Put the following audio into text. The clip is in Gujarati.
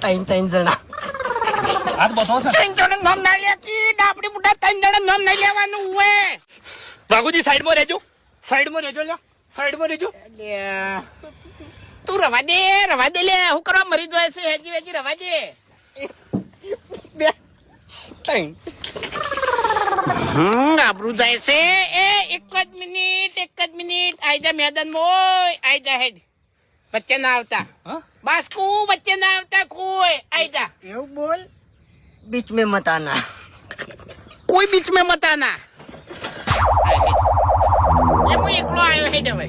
ત્રણ જણા આ તો બધો છે. ત્રણ જણા નામ ના લે કે ડાપડી મોટા ત્રણ જણા નામ નહીં લેવાનું હોય. બાગુજી સાઈડમાં રહેજો, સાઈડમાં રહેજો, લ્યો સાઈડમાં રહેજો. તું રવા દે લે હું કરવા મરી જાય છે હેજી વેજી રવા દે. બે ત્રણ આબરૂ જાય છે. એ એક જ મિનિટ આઈ જા મેદાન મોય આઈ જા હેડ બચ્ચે ના આવતા હા બાસ્કુ બચ્ચે ના આવતા કોઈ આઈ જા એવું બોલ बीच में मत आना કોઈ બીચ મેં મત આના. એ હું એકલો આવ્યો હેડ હવે.